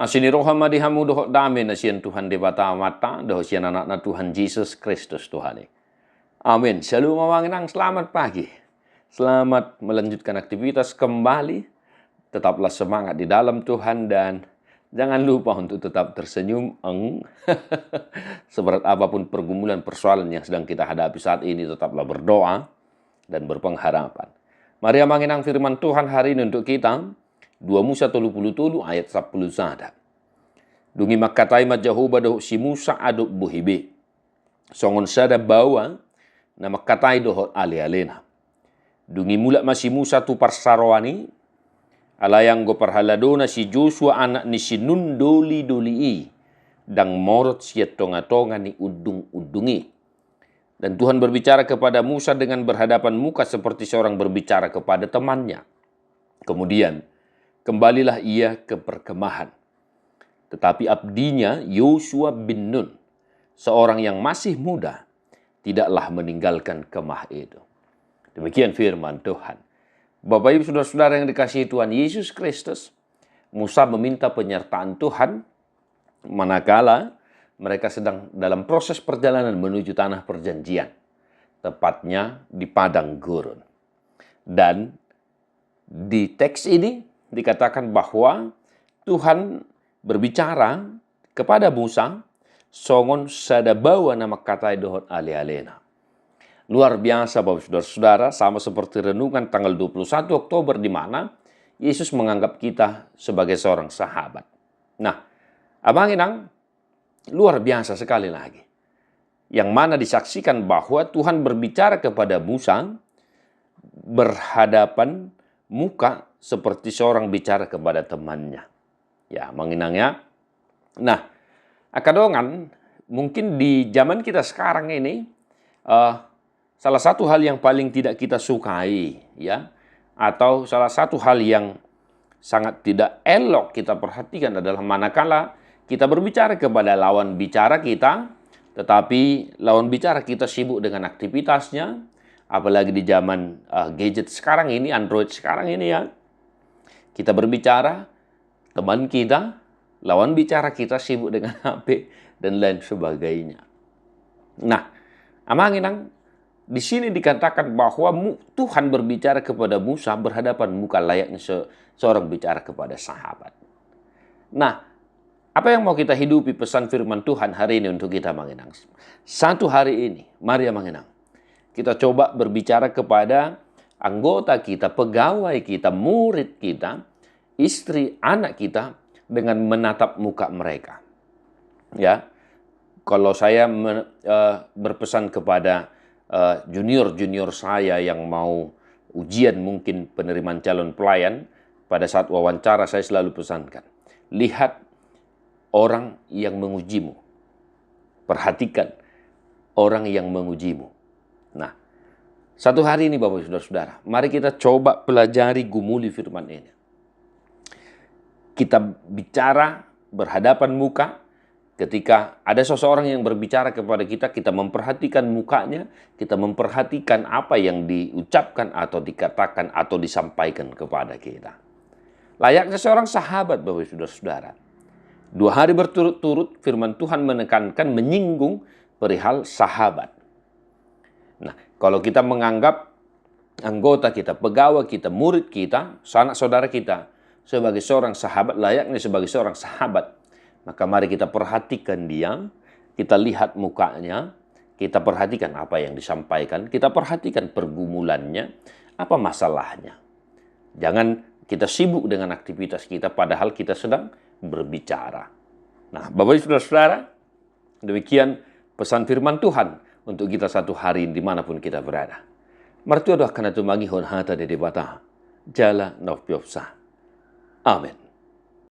Asini rohama dihamu dohok dame na sian Tuhan di bata mata, dohok sian anak na Tuhan Yesus Kristus Tuhan. Amin. Shalom mawanginang, selamat pagi. Selamat melanjutkan aktivitas kembali. Tetaplah semangat di dalam Tuhan dan jangan lupa untuk tetap tersenyum. Seberat apapun pergumulan persoalan yang sedang kita hadapi saat ini, tetaplah berdoa dan berpengharapan. Mari menginang firman Tuhan hari ini untuk kita. 2 Musa 30 ayat 10. Dungi makatai majahuba doh si Musa aduk buhibe. Songon sada bawa na makatai doh ale-alena. Dungi mulak masih Musa tu parsarwani. Alayang go parhaladona si Joshua anak ni si Nun doli-dolii. Dang morot siya tonga-tonga ni udung-udungi. Dan Tuhan berbicara kepada Musa dengan berhadapan muka seperti seorang berbicara kepada temannya. Kemudian, kembalilah ia ke perkemahan. Tetapi abdinya Yosua bin Nun, seorang yang masih muda, tidaklah meninggalkan kemah itu. Demikian firman Tuhan. Bapak Ibu saudara-saudara yang dikasihi Tuhan Yesus Kristus, Musa meminta penyertaan Tuhan manakala mereka sedang dalam proses perjalanan menuju tanah perjanjian, tepatnya di padang gurun. Dan di teks ini dikatakan bahwa Tuhan berbicara kepada Musa, songon sada bawa nama katai dohot ale-alena. Luar biasa Bapak saudara-saudara, sama seperti renungan tanggal 21 Oktober di mana Yesus menganggap kita sebagai seorang sahabat. Nah, abang inang, luar biasa sekali lagi. Yang mana disaksikan bahwa Tuhan berbicara kepada Musa berhadapan muka seperti seorang bicara kepada temannya. Ya, menginangnya. Nah, akadongan mungkin di zaman kita sekarang ini salah satu hal yang paling tidak kita sukai, ya, atau salah satu hal yang sangat tidak elok kita perhatikan adalah manakala kita berbicara kepada lawan bicara kita, tetapi lawan bicara kita sibuk dengan aktivitasnya, apalagi di zaman gadget sekarang ini, Android sekarang ini ya. Kita berbicara, teman kita, lawan bicara kita sibuk dengan HP dan lain sebagainya. Nah, amanginang, di sini dikatakan bahwa Tuhan berbicara kepada Musa berhadapan muka layaknya seorang bicara kepada sahabat. Nah, apa yang mau kita hidupi pesan firman Tuhan hari ini untuk kita mengenang? Satu hari ini, mari mengenang. Kita coba berbicara kepada anggota kita, pegawai kita, murid kita, istri, anak kita dengan menatap muka mereka. Ya, kalau saya berpesan kepada junior-junior saya yang mau ujian mungkin penerimaan calon pelayan, pada saat wawancara saya selalu pesankan, lihat orang yang mengujimu. Perhatikan orang yang mengujimu. Nah, satu hari ini Bapak saudara-saudara, mari kita coba pelajari gumuli firman ini. Kita bicara berhadapan muka, ketika ada seseorang yang berbicara kepada kita, kita memperhatikan mukanya, kita memperhatikan apa yang diucapkan atau dikatakan atau disampaikan kepada kita. Layaknya seorang sahabat Bapak saudara-saudara. 2 hari berturut-turut firman Tuhan menekankan, menyinggung perihal sahabat. Nah, kalau kita menganggap anggota kita, pegawai kita, murid kita, sanak saudara kita sebagai seorang sahabat, layaknya sebagai seorang sahabat, maka mari kita perhatikan dia, kita lihat mukanya, kita perhatikan apa yang disampaikan, kita perhatikan pergumulannya, apa masalahnya. Jangan kita sibuk dengan aktivitas kita padahal kita sedang berbicara. Nah, Bapak Ibu saudara-saudara, demikian pesan firman Tuhan untuk kita satu hari dimanapun kita berada. Martu doa kana tumagi hon hata de debata jala nofpiopsa. Amin.